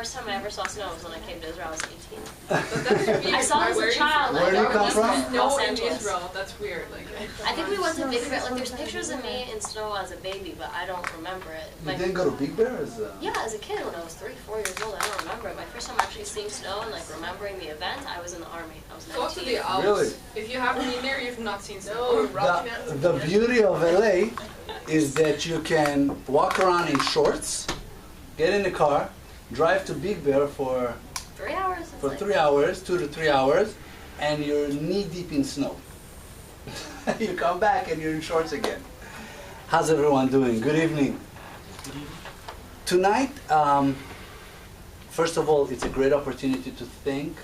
first time I ever saw snow was when I came to Israel. I was 18. But that's weird. I saw it as a child. Where do you come from? No, Los in Angeles. Israel. That's weird. Like, I think we went to Big Bear. Like, there's pictures of me in snow as a baby, but I don't remember it. You didn't go to Big Bear? Yeah, as a kid when I was 3, 4 years old, I don't remember it. My first time actually seeing snow and like remembering the event, I was in the army. I was 19. go to the Alps. Really? If you haven't been there, you've not seen snow. The beauty of LA is that you can walk around in shorts, get in the car, drive to Big Bear for 3 hours. for like, 3 hours, 2 to 3 hours, and you're knee deep in snow. You come back and you're in shorts again. How's everyone doing? Good evening. Tonight, first of all, it's a great opportunity to thank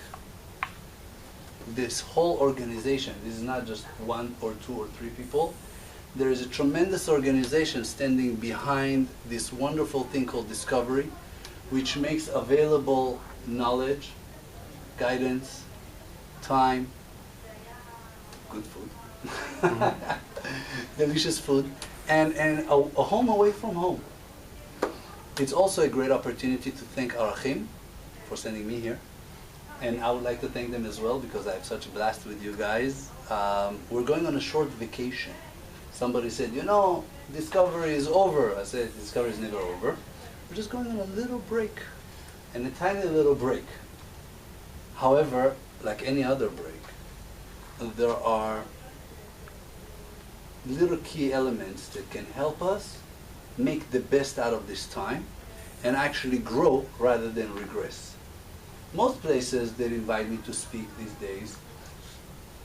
this whole organization. This is not just 1 or 2 or 3 people. There is a tremendous organization standing behind this wonderful thing called Discovery, which makes available knowledge, guidance, time, good food, delicious food, and a home away from home. It's also a great opportunity to thank Arachim for sending me here. And I would like to thank them as well because I have such a blast with you guys. We're going on a short vacation. Somebody said, you know, Discovery is over. I said, Discovery is never over. We're just going on a little break, and a tiny little break. However, like any other break, there are little key elements that can help us make the best out of this time and actually grow rather than regress. Most places that invite me to speak these days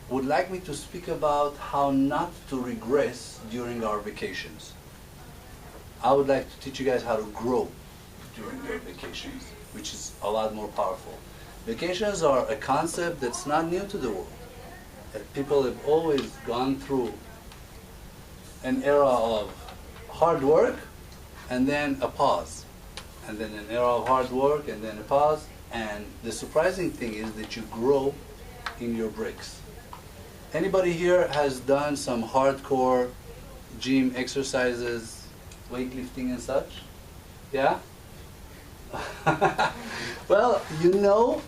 would like me to speak about how not to regress during our vacations. I would like to teach you guys how to grow during your vacations, which is a lot more powerful. Vacations are a concept that's not new to the world. People have always gone through an era of hard work and then a pause, and then an era of hard work and then a pause. And the surprising thing is that you grow in your breaks. Anybody here has done some hardcore gym exercises, weightlifting and such? Yeah? Well, you know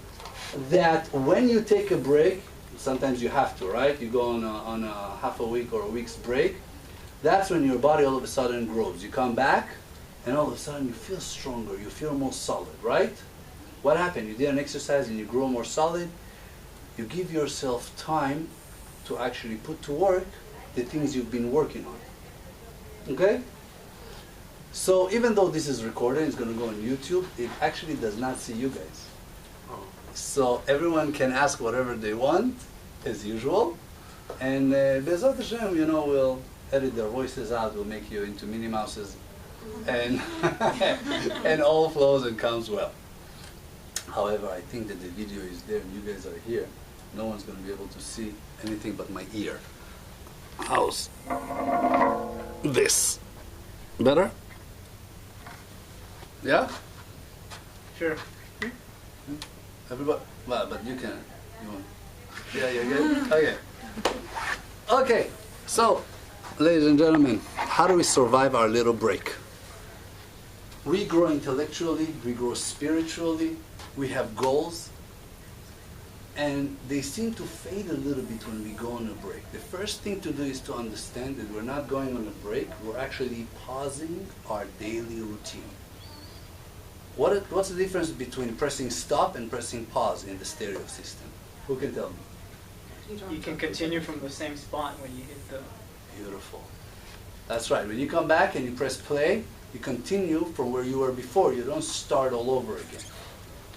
that when you take a break, sometimes you have to, right? You go on a half a week or a week's break. That's when your body all of a sudden grows. You come back, and all of a sudden you feel stronger. You feel more solid, right? What happened? You did an exercise and you grow more solid. You give yourself time to actually put to work the things you've been working on. Okay? So even though this is recorded, it's going to go on YouTube, it actually does not see you guys. So everyone can ask whatever they want, as usual. And Be'ezrat Hashem, you know, we'll edit their voices out, we'll make you into Minnie Mouses, and, and all flows and comes well. However, I think that the video is there and you guys are here. No one's going to be able to see anything but my ear. How's this? Better? Yeah? Sure. Everybody? Well, but you can. You want? Yeah, you're good? Okay. Okay, so, ladies and gentlemen, how do we survive our little break? We grow intellectually, we grow spiritually, we have goals, and they seem to fade a little bit when we go on a break. The first thing to do is to understand that we're not going on a break, we're actually pausing our daily routine. What's the difference between pressing stop and pressing pause in the stereo system? Who can tell me? You can continue from the same spot when you hit the... Beautiful. That's right. When you come back and you press play, you continue from where you were before. You don't start all over again.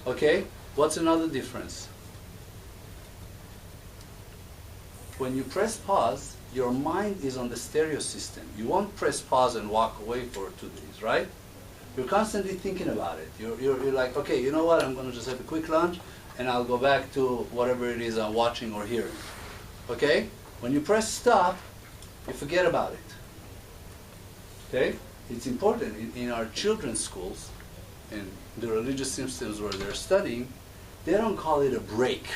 Okay? What's another difference? When you press pause, your mind is on the stereo system. You won't press pause and walk away for 2 days, right? You're constantly thinking about it. You're like, okay, you know what? I'm going to just have a quick lunch, and I'll go back to whatever it is I'm watching or hearing. Okay? When you press stop, you forget about it. Okay? It's important in our children's schools, in the religious systems where they're studying, they don't call it a break.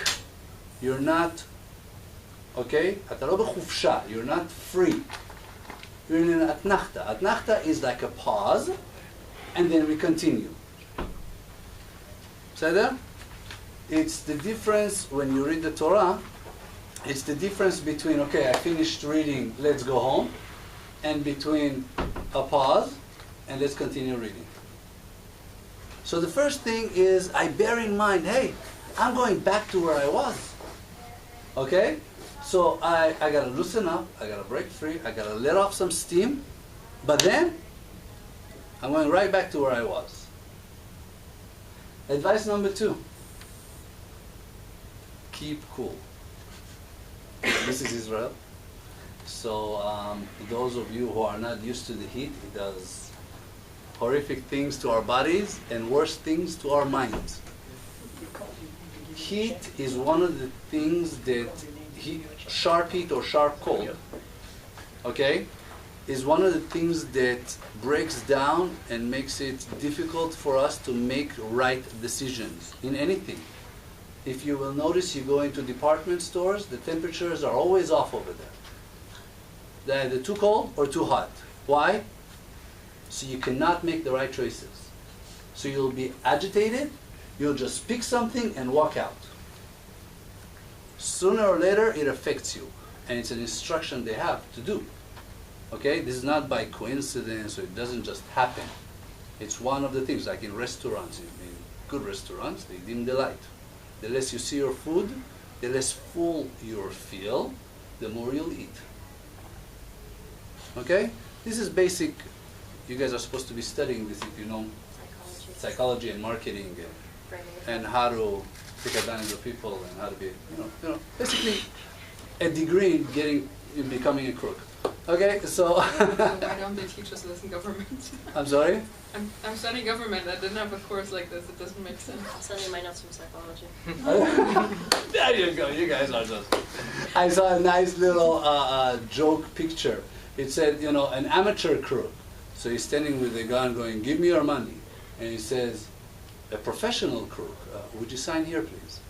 You're not, okay? You're not free. You're in an atnachta. Atnachta is like a pause, and then we continue. בסדר? It's the difference when you read the Torah, it's the difference between, okay, I finished reading, let's go home, and between a pause, and let's continue reading. So the first thing is, I bear in mind, hey, I'm going back to where I was. Okay? So I gotta loosen up, I gotta break free, I gotta let off some steam, but then I'm going right back to where I was. Advice number 2. Keep cool. This is Israel. So those of you who are not used to the heat, it does horrific things to our bodies and worse things to our minds. Heat is one of the things that sharp heat or sharp cold, okay, is one of the things that breaks down and makes it difficult for us to make right decisions in anything. If you will notice, you go into department stores, the temperatures are always off over there. They're either too cold or too hot. Why? So you cannot make the right choices. So you'll be agitated, you'll just pick something and walk out. Sooner or later, it affects you. And it's an instruction they have to do. Okay? This is not by coincidence, or it doesn't just happen. It's one of the things, like in restaurants, in good restaurants, they dim the light. The less you see your food, the less full you'll feel, the more you'll eat. Okay? This is basic. You guys are supposed to be studying this if you know psychology and marketing and how to take advantage of people and how to be, basically a degree in becoming a crook. Okay, so. Why don't they teach us this in government? I'm sorry? I'm studying government. I didn't have a course like this. It doesn't make sense. I'll send you my notes from psychology. There you go. You guys are just. I saw a nice little joke picture. It said, an amateur crook. So he's standing with a gun going, "Give me your money." And he says, "A professional crook, would you sign here, please?"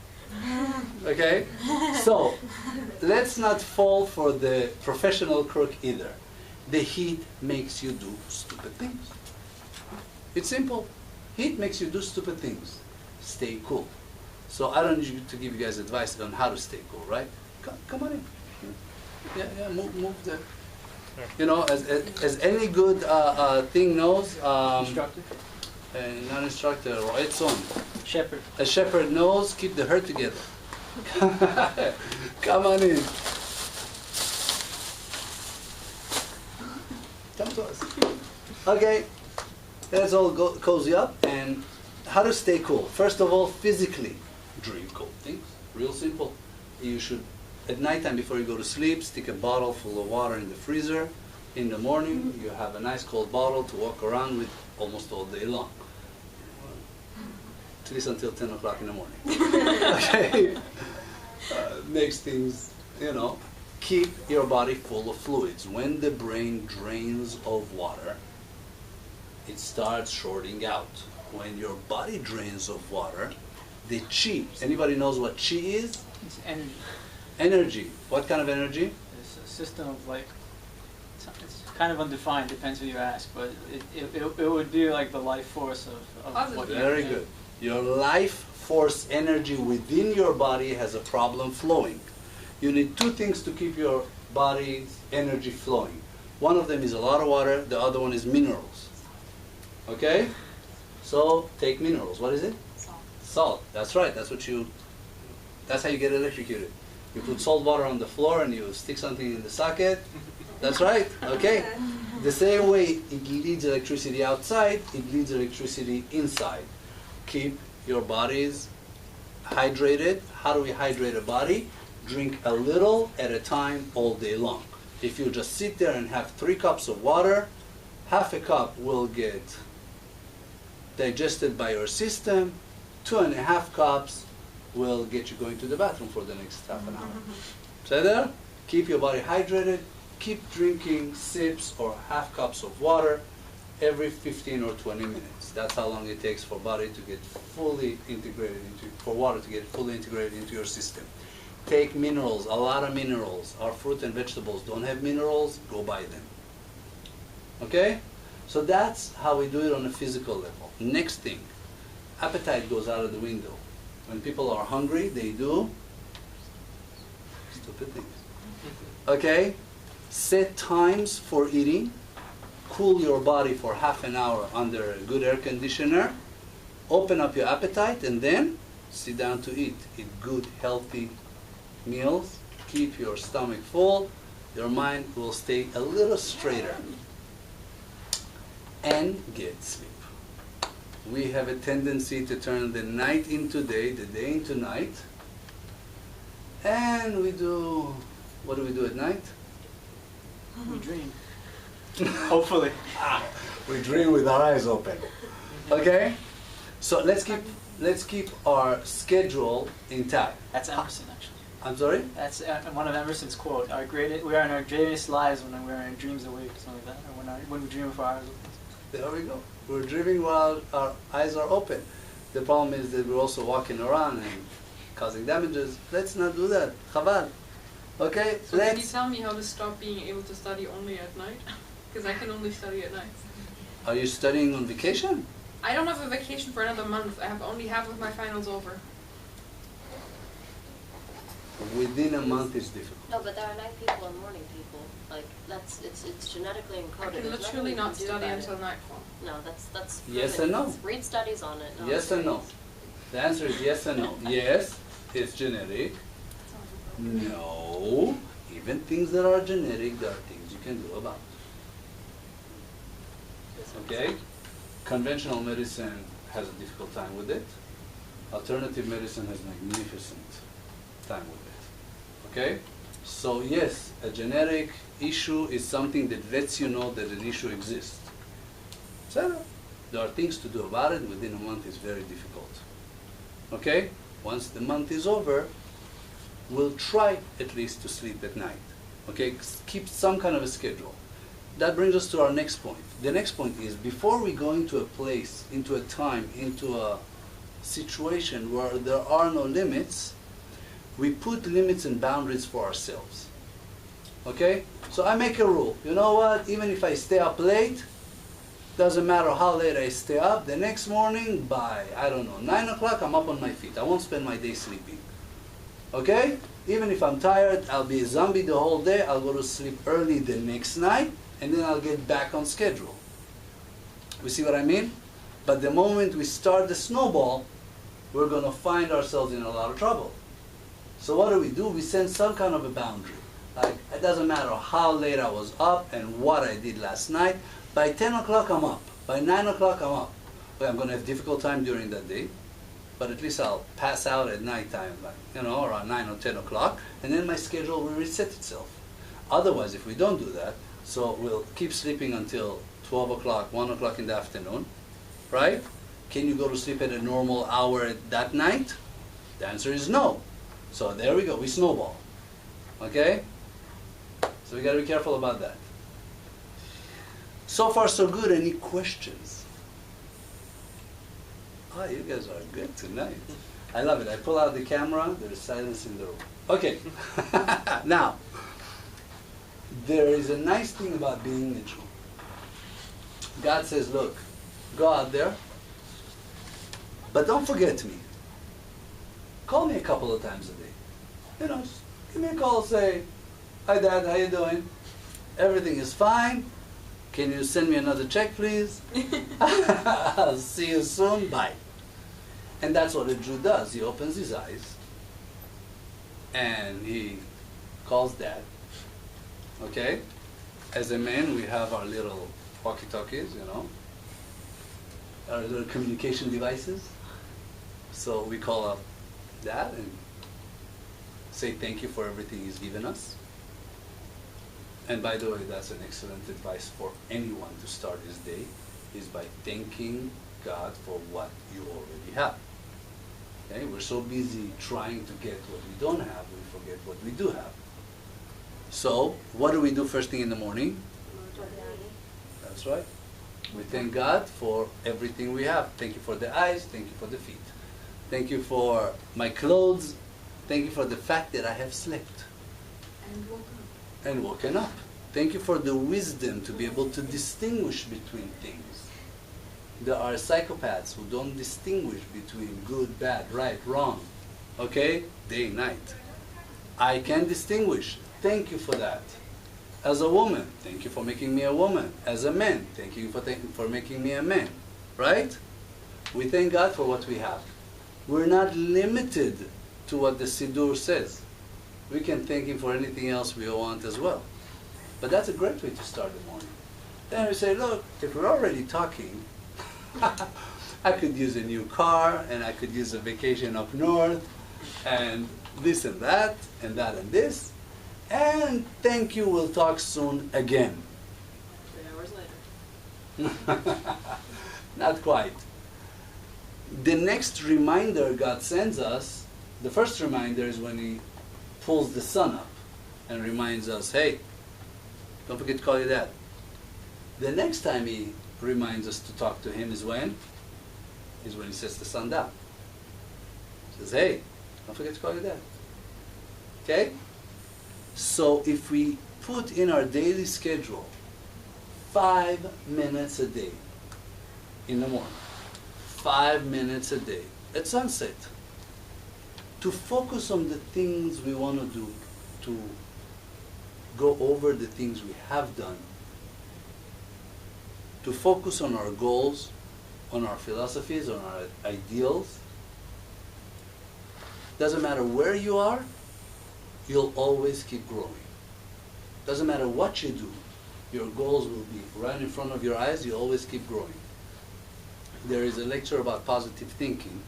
Okay? So, let's not fall for the professional crook either. The heat makes you do stupid things. It's simple. Heat makes you do stupid things. Stay cool. So I don't need to give you guys advice on how to stay cool, right? Come on in. Yeah, move the... as any good thing knows... Instructor? Not instructor, or etzon. Shepherd. A shepherd knows, keep the herd together. Come on in. Come to us. Okay, let's all go cozy up. And how to stay cool? First of all, physically, drink cold things. Real simple. You should, at nighttime before you go to sleep, stick a bottle full of water in the freezer. In the morning, you have a nice cold bottle to walk around with almost all day long. At least until 10 o'clock in the morning. Okay? Makes things, keep your body full of fluids. When the brain drains of water, it starts shorting out. When your body drains of water, the chi. Anybody knows what chi is? It's energy. Energy. What kind of energy? It's a system of it's kind of undefined, depends who you ask, but it would be like the life force of what you're Very good. Your life force energy within your body has a problem flowing. You need 2 things to keep your body's energy flowing. One of them is a lot of water, the other one is minerals. Okay? So take minerals. What is it? Salt. Salt. That's right. That's how you get electrocuted. You put salt water on the floor and you stick something in the socket. That's right. Okay. The same way it leads electricity outside, it leads electricity inside. Keep your bodies hydrated. How do we hydrate a body? Drink a little at a time all day long. If you just sit there and have 3 cups of water, half a cup will get digested by your system, 2.5 cups will get you going to the bathroom for the next half an hour. So there, keep your body hydrated. Keep drinking sips or half cups of water every 15 or 20 minutes. That's how long it takes for body to get fully integrated for water to get fully integrated into your system. Take minerals, a lot of minerals. Our fruit and vegetables don't have minerals, go buy them. Okay? So that's how we do it on a physical level. Next thing, appetite goes out of the window. When people are hungry, they do stupid things. Okay? Set times for eating. Cool your body for half an hour under a good air conditioner. Open up your appetite and then sit down to eat. Eat good, healthy meals. Keep your stomach full. Your mind will stay a little straighter. And get sleep. We have a tendency to turn the night into day, the day into night. And we do, what do we do at night? We dream. Hopefully. We dream with our eyes open. Okay? So let's keep our schedule intact. That's Emerson, actually. I'm sorry? That's one of Emerson's quote. We are in our greatest lives when we're in dreams awake, something like that, or when we dream with our eyes open. There we go. We're dreaming while our eyes are open. The problem is that we're also walking around and causing damages. Let's not do that. Chabad. Okay? So can you tell me how to stop being able to study only at night? Because I can only study at night. Are you studying on vacation? I don't have a vacation for another month. I have only half of my finals over. Within a month is difficult. No, but there are night people and morning people. Like it's genetically encoded. I can There's literally nothing not you can do study about until it. nightfall. No, that's Yes proven. and no. Read studies on it. No, Yes and no. it's- The answer is yes and no. Yes, it's genetic. No. Even things that are genetic, there are things you can do about. Okay? Conventional medicine has a difficult time with it. Alternative medicine has magnificent time with it. Okay? So yes, a genetic issue is something that lets you know that an issue exists. So there are things to do about it. Within a month is very difficult. Okay? Once the month is over, we'll try at least to sleep at night. Okay? Keep some kind of a schedule. That brings us to our next point. The next point is, before we go into a place, into a time, into a situation where there are no limits, we put limits and boundaries for ourselves. Okay? So I make a rule. You know what? Even if I stay up late, doesn't matter how late I stay up, the next morning by, 9 o'clock, I'm up on my feet. I won't spend my day sleeping. Okay? Even if I'm tired, I'll be a zombie the whole day. I'll go to sleep early the next night, and then I'll get back on schedule. We see what I mean? But the moment we start the snowball, we're going to find ourselves in a lot of trouble. So what do? We set some kind of a boundary. Like, it doesn't matter how late I was up and what I did last night. By 10 o'clock, I'm up. By 9 o'clock, I'm up. Well, I'm going to have a difficult time during that day, but at least I'll pass out at night time, like, around 9 or 10 o'clock, and then my schedule will reset itself. Otherwise, if we don't do that, so we'll keep sleeping until 12 o'clock, 1 o'clock in the afternoon, right? Can you go to sleep at a normal hour that night? The answer is no. So there we go, we snowball. Okay? So we got to be careful about that. So far, so good. Any questions? Oh, you guys are good tonight. I love it. I pull out the camera, there's silence in the room. Okay. Now, there is a nice thing about being a Jew. God says, look, go out there, but don't forget me. Call me a couple of times a day. Just give me a call, say, hi Dad, how you doing? Everything is fine. Can you send me another check, please? I'll see you soon. Bye. And that's what a Jew does. He opens his eyes and he calls Dad. Okay? As a man, we have our little walkie-talkies, our little communication devices. So we call up Dad and say thank you for everything he's given us. And by the way, that's an excellent advice for anyone to start his day, is by thanking God for what you already have. Okay? We're so busy trying to get what we don't have, we forget what we do have. So, what do we do first thing in the morning? That's right. We thank God for everything we have. Thank you for the eyes, thank you for the feet. Thank you for my clothes. Thank you for the fact that I have slept. And woken up. Thank you for the wisdom to be able to distinguish between things. There are psychopaths who don't distinguish between good, bad, right, wrong. Okay? Day, night. I can distinguish. Thank you for that. As a woman, thank you for making me a woman. As a man, thank you for making me a man. Right? We thank God for what we have. We're not limited to what the Siddur says. We can thank Him for anything else we want as well. But that's a great way to start the morning. Then we say, look, if we're already talking, I could use a new car, and I could use a vacation up north, and this and that and this. And thank you, we'll talk soon again. 3 hours later. Not quite. The next reminder God sends us, the first reminder is when He pulls the sun up and reminds us, hey, don't forget to call your dad. The next time He reminds us to talk to Him is when? Is when He sets the sun down. He says, hey, don't forget to call your dad. Okay? So if we put in our daily schedule 5 minutes a day in the morning, 5 minutes a day at sunset, to focus on the things we want to do, to go over the things we have done, to focus on our goals, on our philosophies, on our ideals. Doesn't matter where you are, you'll always keep growing. Doesn't matter what you do, your goals will be right in front of your eyes, you always keep growing. There is a lecture about positive thinking,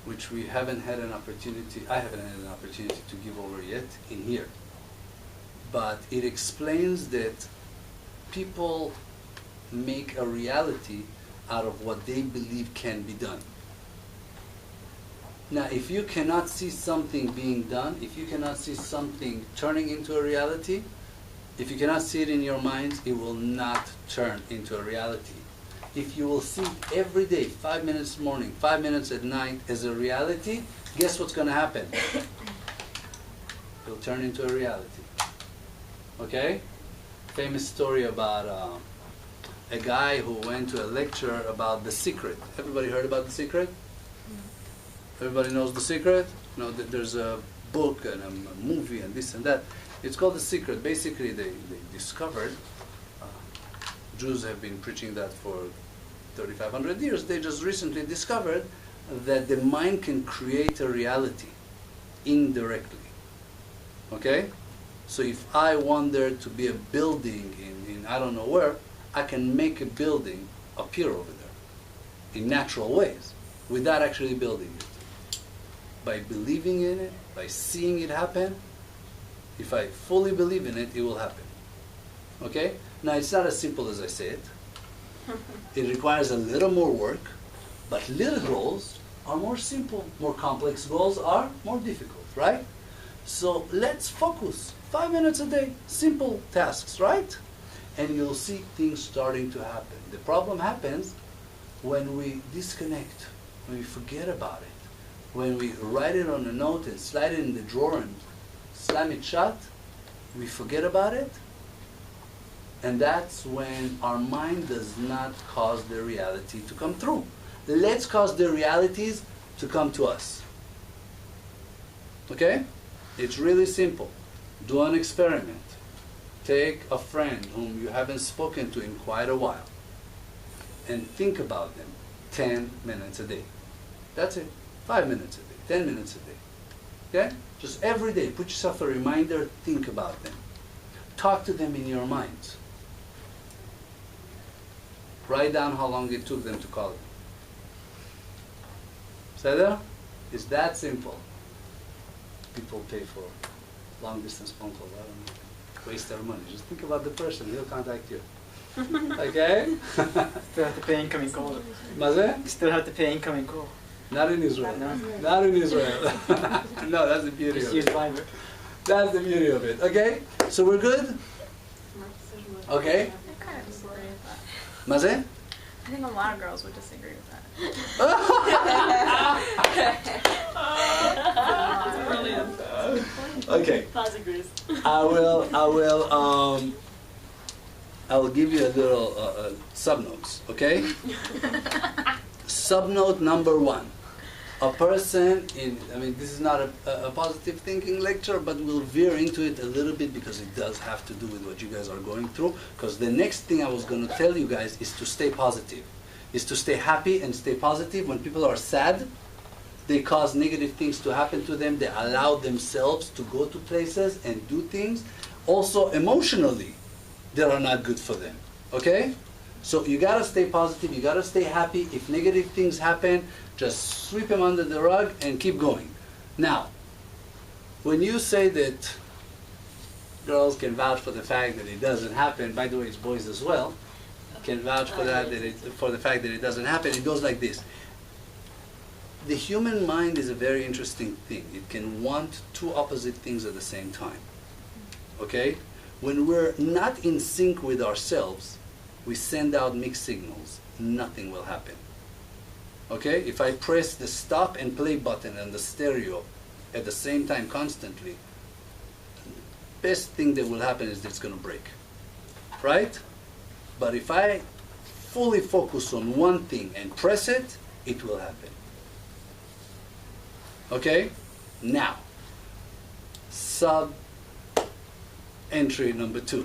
which we haven't had an opportunity, I haven't had an opportunity to give over yet in here. But it explains that people make a reality out of what they believe can be done. Now, if you cannot see something being done, if you cannot see something turning into a reality, if you cannot see it in your mind, it will not turn into a reality. If you will see every day, 5 minutes morning, 5 minutes at night as a reality, guess what's going to happen? It'll turn into a reality. Okay? Famous story about a guy who went to a lecture about The Secret. Everybody heard about The Secret? Everybody knows The Secret? No, there's a book and a movie and this and that. It's called The Secret. Basically, they discovered, Jews have been preaching that for 3,500 years. They just recently discovered that the mind can create a reality indirectly. Okay? So if I want there to be a building in I don't know where, I can make a building appear over there in natural ways without actually building it. By believing in it, by seeing it happen, if I fully believe in it, it will happen. Okay? Now, it's not as simple as I say it. It requires a little more work, but little goals are more simple. More complex goals are more difficult, right? So let's focus. 5 minutes a day, simple tasks, right? And you'll see things starting to happen. The problem happens when we disconnect, when we forget about it. When we write it on a note and slide it in the drawer and slam it shut, we forget about it. And that's when our mind does not cause the reality to come through. Let's cause the realities to come to us. Okay? It's really simple. Do an experiment. Take a friend whom you haven't spoken to in quite a while and think about them 10 minutes a day. That's it. 5 minutes a day, 10 minutes a day. Okay? Just every day, put yourself a reminder, think about them. Talk to them in your mind. Write down how long it took them to call you. Say that? It's that simple. People pay for long distance phone calls. I don't know. Waste their money. Just think about the person. He'll contact you. Okay? Still have to pay incoming call. Maze? Still have to pay incoming call. Not in Israel. No. Not in Israel. No, that's the beauty Just of use it. Viber. That's the beauty of it. Okay? So we're good? Okay? I kind of disagree with that. Maze? I think a lot of girls would disagree with that. Brilliant. Okay. Paz agrees. I will I'll give you a little subnotes, okay? Subnote number 1. A person this is not a positive thinking lecture, but we'll veer into it a little bit because it does have to do with what you guys are going through. Because the next thing I was going to tell you guys is to stay positive, is to stay happy and stay positive. When people are sad, they cause negative things to happen to them. They allow themselves to go to places and do things. Also, emotionally, they are not good for them, okay? So you gotta stay positive, you gotta stay happy. If negative things happen, just sweep them under the rug and keep going. Now, when you say that girls can vouch for the fact that it doesn't happen, by the way, it's boys as well, can vouch for for the fact that it doesn't happen, it goes like this. The human mind is a very interesting thing. It can want two opposite things at the same time, okay? When we're not in sync with ourselves, we send out mixed signals. Nothing will happen. Okay? If I press the stop and play button and the stereo at the same time constantly, best thing that will happen is that it's going to break. Right? But if I fully focus on one thing and press it, it will happen. Okay? Now, entry number 2.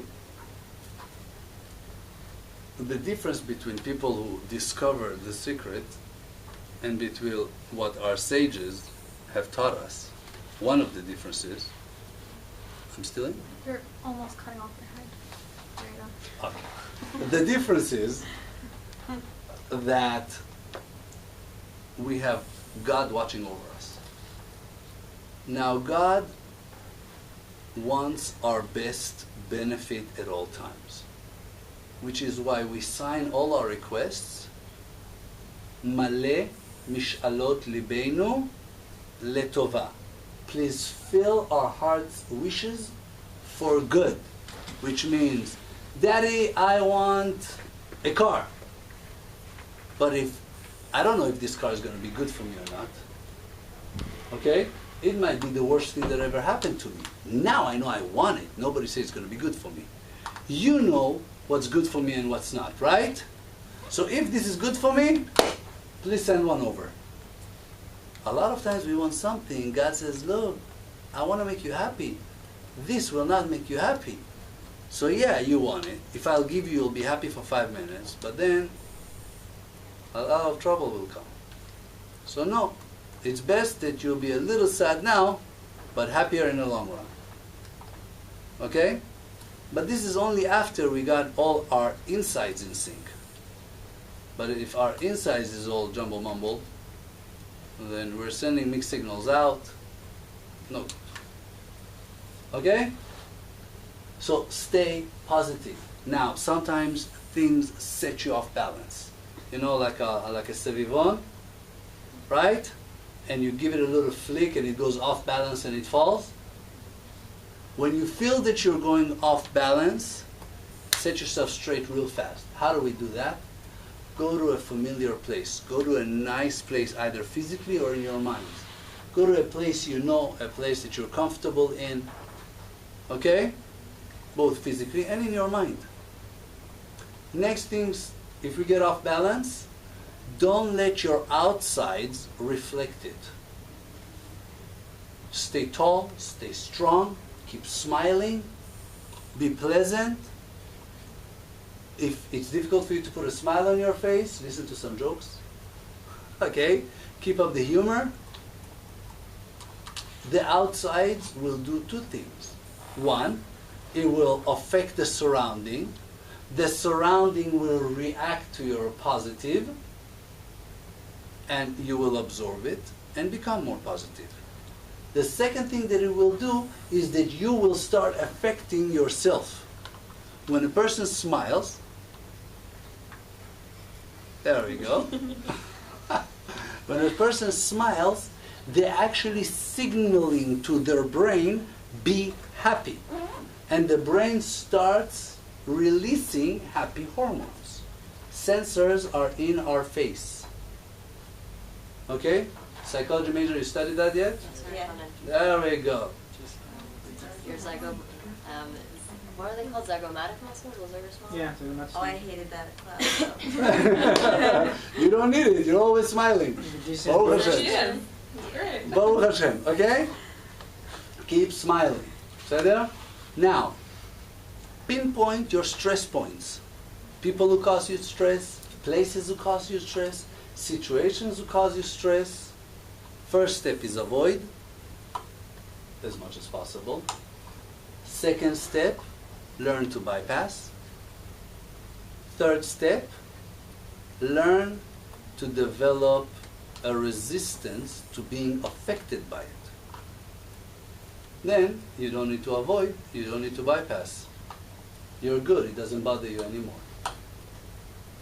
The difference between people who discover the secret and between what our sages have taught us, one of the differences, I'm still in? You're almost cutting off your head. There you go. Okay. The difference is that we have God watching over us. Now God wants our best benefit at all times, which is why we sign all our requests, Male Mishalot Libeinu Letova. Please fill our heart's wishes for good, which means, Daddy, I want a car. But I don't know if this car is going to be good for me or not. Okay? It might be the worst thing that ever happened to me. Now I know I want it. Nobody says it's going to be good for me. You know what's good for me and what's not, right? So if this is good for me, please send one over. A lot of times we want something, God says, look, I want to make you happy. This will not make you happy. So yeah, you want it. If I'll give you, you'll be happy for 5 minutes, but then a lot of trouble will come. So no, it's best that you'll be a little sad now, but happier in the long run. Okay? But this is only after we got all our insides in sync. But if our insides is all jumble mumble, then we're sending mixed signals out. No. Okay? So stay positive. Now, sometimes things set you off balance. You know, like a sevivon, right? And you give it a little flick and it goes off balance and it falls. When you feel that you're going off balance, set yourself straight real fast. How do we do that? Go to a familiar place. Go to a nice place, either physically or in your mind. Go to a place you know, a place that you're comfortable in. Okay? Both physically and in your mind. Next things, if we get off balance, don't let your outsides reflect it. Stay tall, stay strong, keep smiling, be pleasant. If it's difficult for you to put a smile on your face, listen to some jokes. Okay? Keep up the humor. The outsides will do two things. One, it will affect the surrounding. The surrounding will react to your positive, and you will absorb it and become more positive. The second thing that it will do is that you will start affecting yourself. When a person smiles, there we go. When a person smiles, they're actually signaling to their brain, be happy. And the brain starts releasing happy hormones. Sensors are in our face. Okay? Psychology major, you studied that yet? That's very Yeah. fun. There we go. Years ago, What are they called? Zygomatic muscles? Those are your small? Yeah, so much. Oh, I hated that at class. So. You don't need it. You're always smiling. Baruch There she Hashem. is. Great. Baruch Hashem. Okay? Keep smiling. Sedera? Now, pinpoint your stress points. People who cause you stress, places who cause you stress, situations who cause you stress. First step is avoid as much as possible. Second step, learn to bypass. Third step, learn to develop a resistance to being affected by it. Then you don't need to avoid, you don't need to bypass. You're good, it doesn't bother you anymore.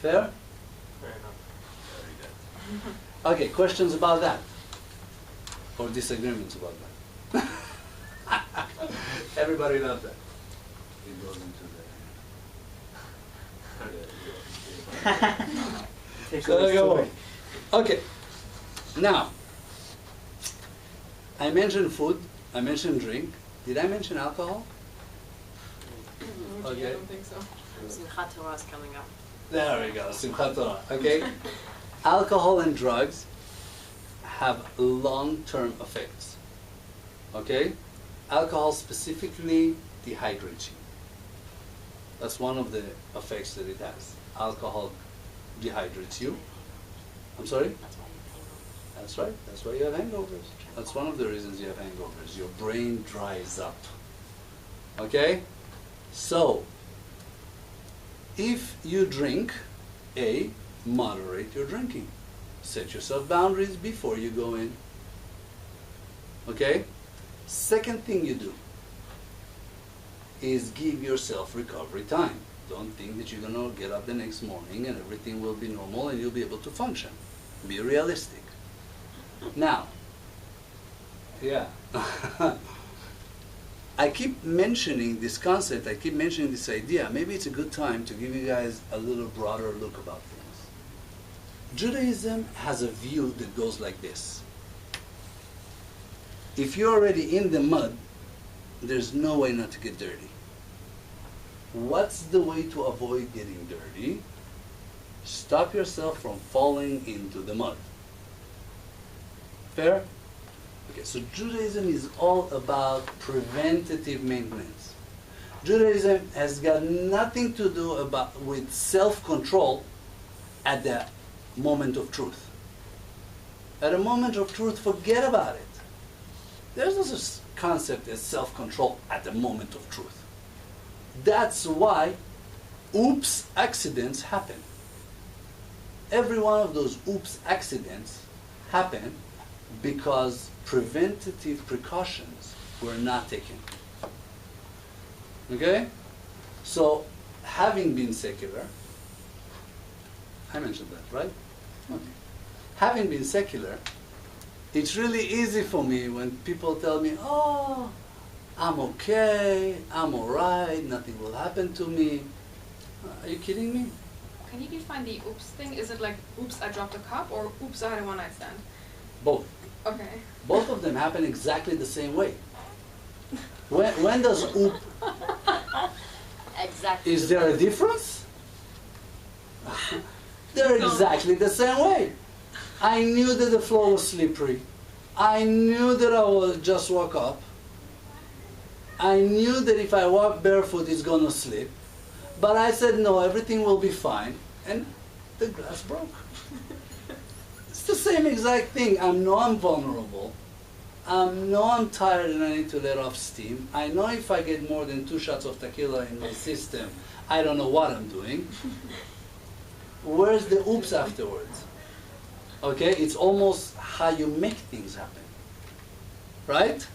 Fair? Fair enough. Very good. Okay, questions about that? Or disagreements about that? Everybody loves that. It goes into Takes So away there you go. story. Okay. Now, I mentioned food, I mentioned drink. Did I mention alcohol? I Okay. don't think so. Simchat Torah is coming up. There we go, Simchat Torah. Okay. Alcohol and drugs have long-term effects. Okay? Alcohol specifically dehydrates you. That's one of the effects that it has. Alcohol dehydrates you. I'm sorry? That's why you pay That's right. That's why you have hangovers. That's one of the reasons you have hangovers. Your brain dries up. Okay? So, if you drink, A, moderate your drinking. Set yourself boundaries before you go in. Okay? Second thing you do is give yourself recovery time. Don't think that you're going to get up the next morning and everything will be normal and you'll be able to function. Be realistic. Now, yeah. I keep mentioning this concept, I keep mentioning this idea. Maybe it's a good time to give you guys a little broader look about things. Judaism has a view that goes like this. If you're already in the mud, there's no way not to get dirty. What's the way to avoid getting dirty? Stop yourself from falling into the mud. Fair? Okay, so Judaism is all about preventative maintenance. Judaism has got nothing to do with self-control at the moment of truth. At a moment of truth, forget about it. There's no such concept as self-control at the moment of truth. That's why oops accidents happen. Every one of those oops accidents happen because preventative precautions were not taken. Okay? So, having been secular, I mentioned that, right? Okay. Having been secular, it's really easy for me when people tell me, oh, I'm okay, I'm alright, nothing will happen to me. Are you kidding me? Can you define the oops thing? Is it like, oops, I dropped a cup, or oops, I had a one-night stand? Both. Okay. Both of them happen exactly the same way. When does oop, Exactly. is there a difference? They're exactly the same way. I knew that the floor was slippery. I knew that I would just woke up. I knew that if I walk barefoot it's gonna slip. But I said no, everything will be fine. And the glass broke. It's the same exact thing. I know I'm vulnerable. I know I'm tired and I need to let off steam. I know if I get more than 2 shots of tequila in my system, I don't know what I'm doing. Where's the oops afterwards? Okay, it's almost how you make things happen. Right?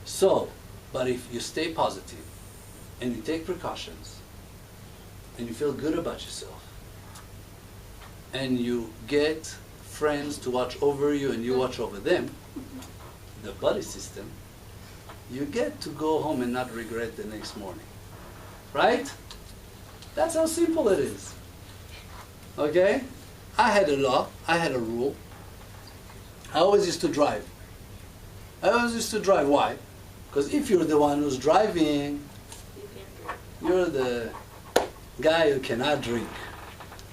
So, but if you stay positive and you take precautions and you feel good about yourself and you get friends to watch over you and you watch over them, the buddy system, you get to go home and not regret the next morning. Right? That's how simple it is. Okay? I had a law, I had a rule. I always used to drive. I always used to drive. Why? Because if you're the one who's driving, you're the guy who cannot drink.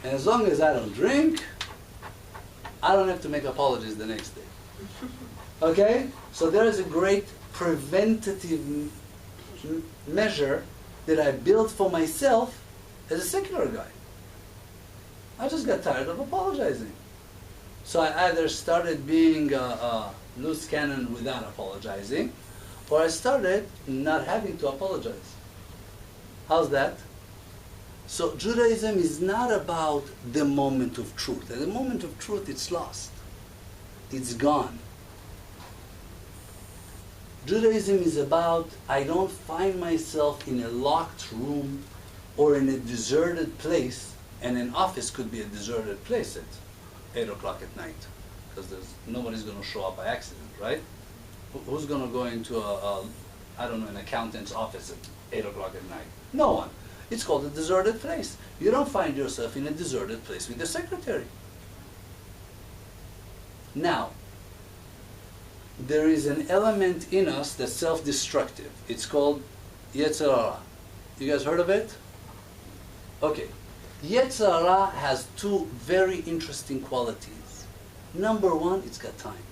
And as long as I don't drink, I don't have to make apologies the next day. Okay? So there is a great preventative measure that I built for myself as a secular guy. I just got tired of apologizing. So I either started being a loose cannon without apologizing, or I started not having to apologize. How's that? So Judaism is not about the moment of truth. At the moment of truth, it's lost. It's gone. Judaism is about, I don't find myself in a locked room or in a deserted place, and an office could be a deserted place at 8 o'clock at night, because nobody's going to show up by accident, right? Who's going to go into I don't know, an accountant's office at 8 o'clock at night? No one. It's called a deserted place. You don't find yourself in a deserted place with the secretary. Now, there is an element in us that's self-destructive. It's called Yetzer Hara. You guys heard of it? Okay. Yetzer Hara has two very interesting qualities. Number one, it's got time.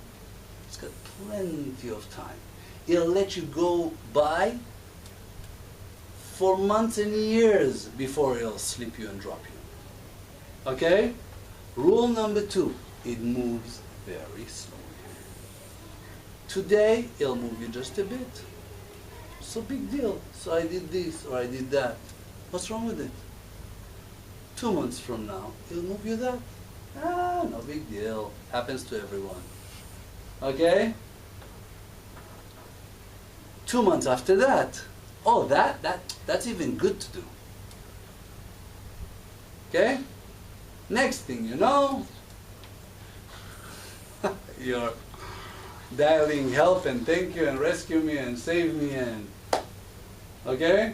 It's got plenty of time. It'll let you go by for months and years before it'll slip you and drop you. Okay? Rule number two, it moves very slowly. Today, it'll move you just a bit. So big deal. So I did this or I did that. What's wrong with it? 2 months from now, it'll move you that. Ah, no big deal. Happens to everyone. Okay? 2 months after that, oh, that's even good to do. Okay? Next thing you know, you're dialing help and thank you and rescue me and save me and, okay?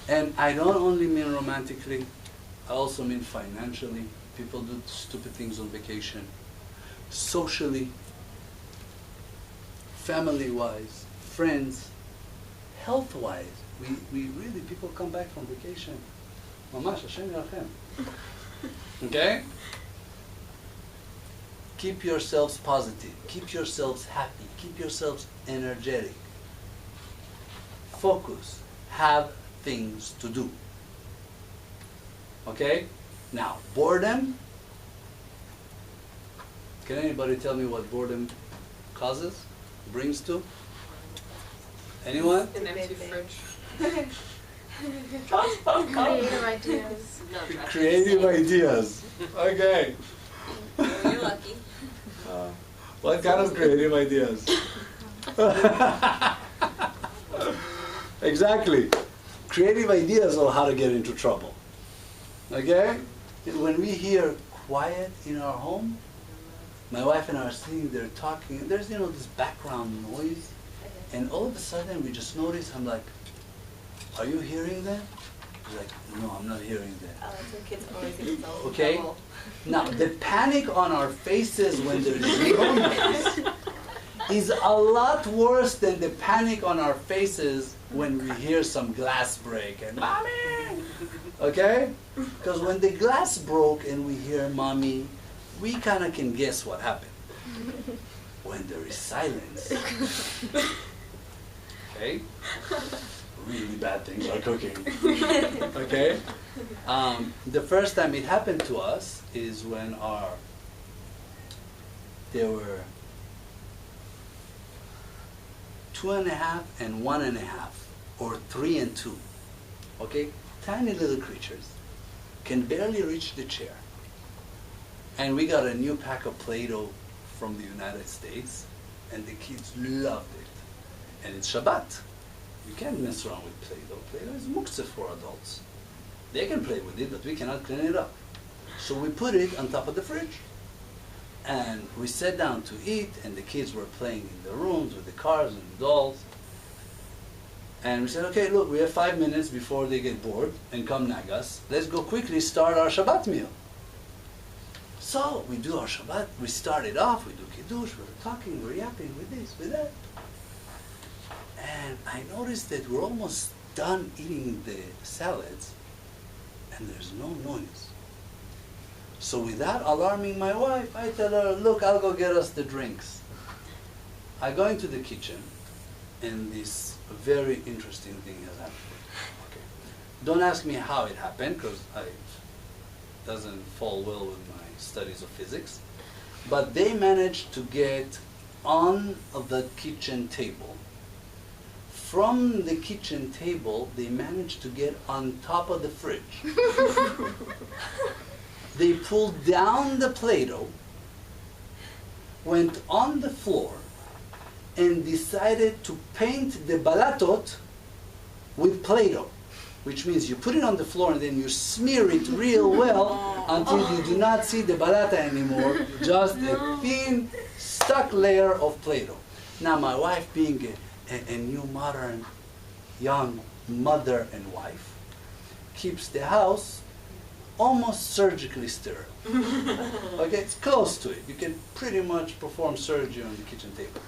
And I don't only mean romantically, I also mean financially. People do stupid things on vacation. Socially, family-wise, friends, health-wise. We really, people come back from vacation. Mamash, Hashem Yarachem. Okay? Keep yourselves positive. Keep yourselves happy. Keep yourselves energetic. Focus. Have things to do. Okay? Now, boredom. Can anybody tell me what boredom causes? Brings to? Anyone? An empty fridge. Creative ideas. No, trust Creative me. ideas. Okay. You're lucky. What kind of creative ideas? Exactly. Creative ideas on how to get into trouble. Okay? When we hear quiet in our home, my wife and I are sitting there talking, and there's, this background noise, and all of a sudden we just notice, I'm like, are you hearing that? She's like, no, I'm not hearing that. Oh, that's what kids always get so Okay? trouble. Now, the panic on our faces when there's no noise is a lot worse than the panic on our faces when we hear some glass break and mommy, okay? Because when the glass broke and we hear mommy, we kind of can guess what happened. When there is silence, okay? Really bad things are cooking. Okay? The first time it happened to us is when there were 2.5 and 1.5, or 3 and 2. Okay? Tiny little creatures can barely reach the chair. And we got a new pack of Play-Doh from the United States, and the kids loved it. And it's Shabbat. You can't mess around with Play-Doh. Play-Doh is muktzah for adults. They can play with it, but we cannot clean it up. So we put it on top of the fridge. And we sat down to eat, and the kids were playing in the rooms with the cars and the dolls. And we said, okay, look, we have 5 minutes before they get bored and come nag us. Let's go quickly start our Shabbat meal. So we do our Shabbat, we start it off, we do Kiddush, we're talking, we're yapping with this, with that. And I noticed that we're almost done eating the salads, and there's no noise. So without alarming my wife, I tell her, look, I'll go get us the drinks. I go into the kitchen, and this very interesting thing has happened. Okay. Don't ask me how it happened, because it doesn't fall well with my studies of physics. But they managed to get on the kitchen table. From the kitchen table, they managed to get on top of the fridge. They pulled down the Play-Doh, went on the floor, and decided to paint the balatot with Play-Doh, which means you put it on the floor and then you smear it real well until you do not see the balata anymore, just a thin, stuck layer of Play-Doh. Now, my wife, being a new modern, young mother and wife, keeps the house almost surgically sterile. Okay, it's close to it. You can pretty much perform surgery on the kitchen table.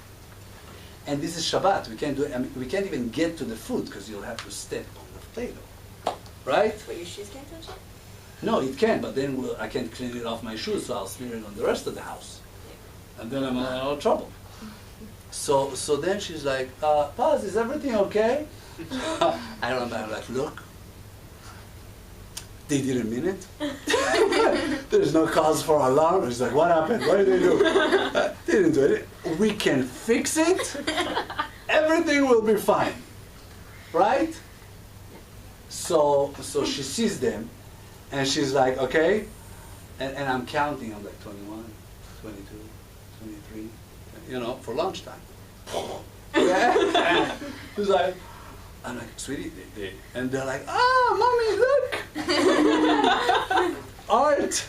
And this is Shabbat. We can't do it. I mean, we can't even get to the food because you'll have to step on the Play-Doh, right? But your shoes can't touch it? No, it can, but then I can't clean it off my shoes, so I'll smear it on the rest of the house, and then I'm in a lot of trouble. So then she's like, Paz, is everything okay? I remember, I'm like, look, they didn't mean it. There's no cause for alarm. She's like, what happened? What did they do? They didn't do it. We can fix it. Everything will be fine. Right? So she sees them, and she's like, okay. And I'm counting. I'm like 21, 22, 23, you know, for lunchtime. Yeah. She's like, I'm like, sweetie, and they're like, mommy, look! Art!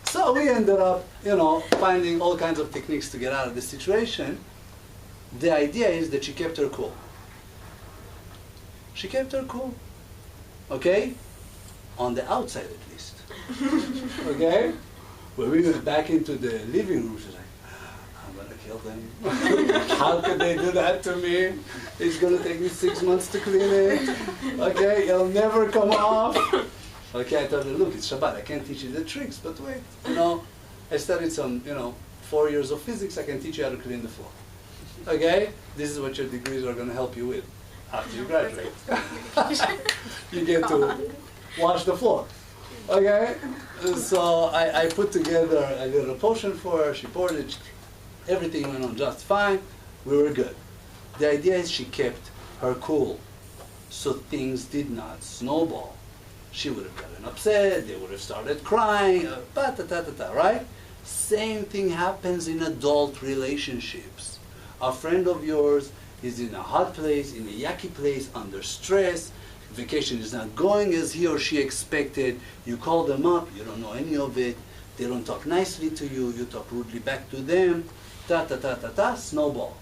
So we ended up, you know, finding all kinds of techniques to get out of this situation. The idea is that she kept her cool. She kept her cool. Okay? On the outside, at least. Okay? When we went back into the living room, she's like, I'm going to kill them. How could they do that to me? It's going to take me 6 months to clean it. Okay? It'll never come off. Okay, I told her, look, it's Shabbat. I can't teach you the tricks, but wait. You know, I studied some, 4 years of physics. I can teach you how to clean the floor. Okay? This is what your degrees are going to help you with after you graduate. You get to wash the floor. Okay? So I put together a little potion for her. She poured it. Everything went on just fine. We were good. The idea is she kept her cool, so things did not snowball. She would have gotten upset. They would have started crying. Right? Same thing happens in adult relationships. A friend of yours is in a hot place, in a yucky place, under stress. Vacation is not going as he or she expected. You call them up. You don't know any of it. They don't talk nicely to you. You talk rudely back to them. Snowball.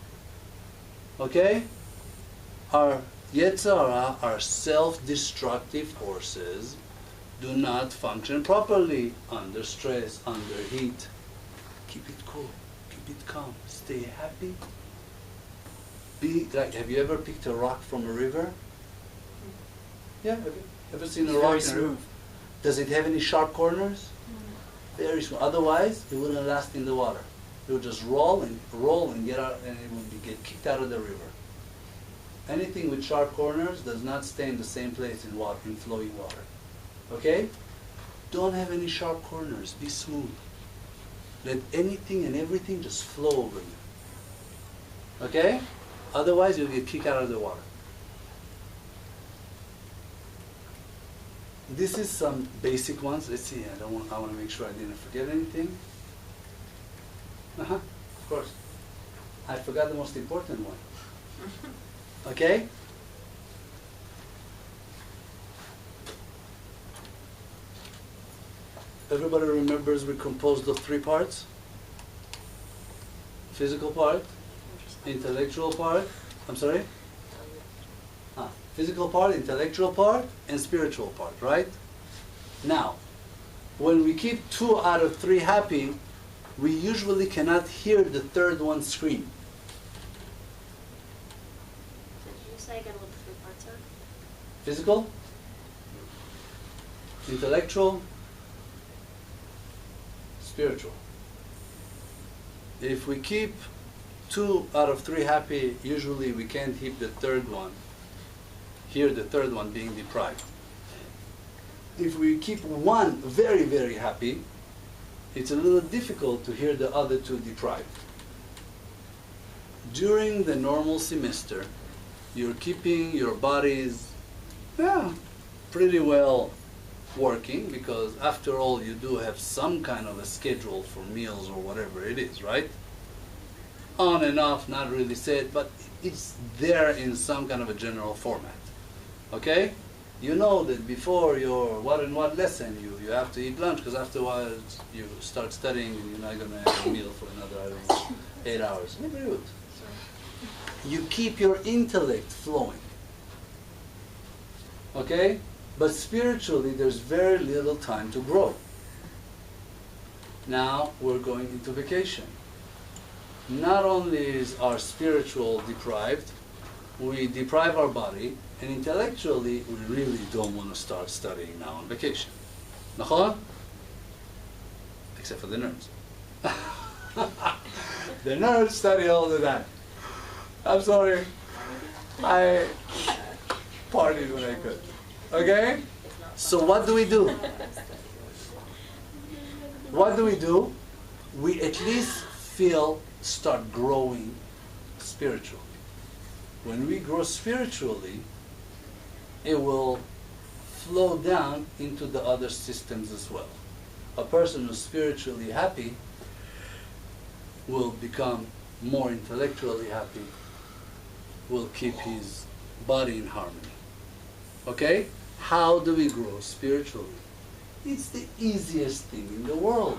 Okay? Our Yetzirah, our self-destructive forces, do not function properly under stress, under heat. Keep it cool. Keep it calm. Stay happy. Be like, have you ever picked a rock from a river? Yeah, have you ever seen a rock Very in a river? smooth. Does it have any sharp corners? Very smooth. Otherwise, it wouldn't last in the water. It would just roll and get out, and it would get kicked out of the river. Anything with sharp corners does not stay in the same place in water, in flowing water. Okay? Don't have any sharp corners. Be smooth. Let anything and everything just flow over you. Okay? Otherwise, you'll get kicked out of the water. This is some basic ones. Let's see. I want to make sure I didn't forget anything. Of course. I forgot the most important one. Okay? Everybody remembers we're composed of 3 parts? Physical part, intellectual part, I'm sorry? Physical part, intellectual part, and spiritual part, right? Now, when we keep 2 out of 3 happy, we usually cannot hear the 3rd one scream. Did you say again what the 3 parts Physical, intellectual, spiritual. If we keep 2 out of 3 happy, usually we can't keep the third one. Here, the third one being deprived. If we keep 1 very, very happy, it's a little difficult to hear the other 2 deprived. During the normal semester, you're keeping your bodies pretty well working, because after all you do have some kind of a schedule for meals or whatever it is, right? On and off, not really said, but it's there in some kind of a general format. Okay? You know that before your what and what lesson you have to eat lunch, because afterwards you start studying and you're not going to have a meal for another, I don't know, 8 hours. You keep your intellect flowing. Okay? But spiritually, there's very little time to grow. Now we're going into vacation. Not only is our spiritual deprived, we deprive our body, and intellectually, we really don't want to start studying now on vacation. Nachon? Except for the nerds. The nerds study all the time. I'm sorry. I partied when I could. Okay? So what do we do? What do we do? We at least start growing spiritually. When we grow spiritually, it will flow down into the other systems as well. A person who's spiritually happy will become more intellectually happy, will keep his body in harmony. Okay? How do we grow spiritually? It's the easiest thing in the world.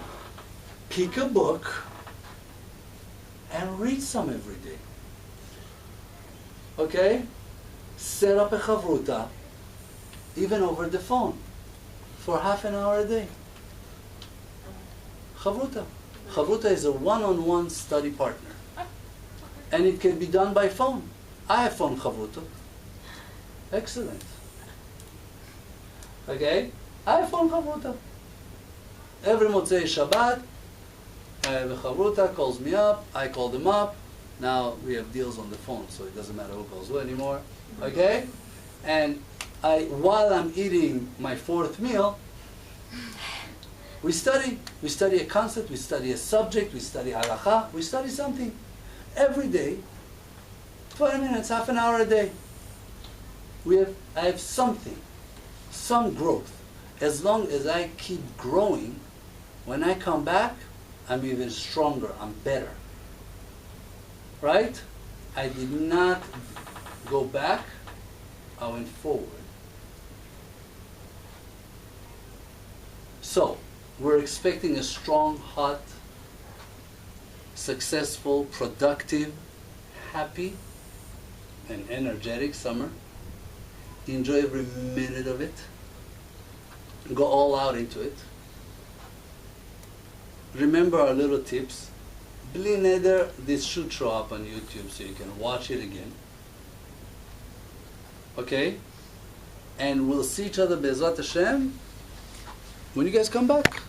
Pick a book and read some every day. Okay? Set up a chavruta, even over the phone, for half an hour a day. Chavruta. Chavruta is a one-on-one study partner. And it can be done by phone. I have phone chavruta. Excellent. Okay? I have phone chavruta. Every Motzei Shabbat, I have a chavruta, calls me up, I call them up. Now we have deals on the phone, so it doesn't matter who calls who anymore. Okay? And while I'm eating my 4th meal, we study. We study a concept, we study a subject, we study halacha, we study something. Every day, 20 minutes, half an hour a day. I have something, some growth. As long as I keep growing, when I come back, I'm even stronger, I'm better. Right? I did not go back, I went forward. So, we're expecting a strong, hot, successful, productive, happy, and energetic summer. Enjoy every minute of it. Go all out into it. Remember our little tips. Bli neder, this should show up on YouTube so you can watch it again. Okay? And we'll see each other, Be'ezrat Hashem, when you guys come back.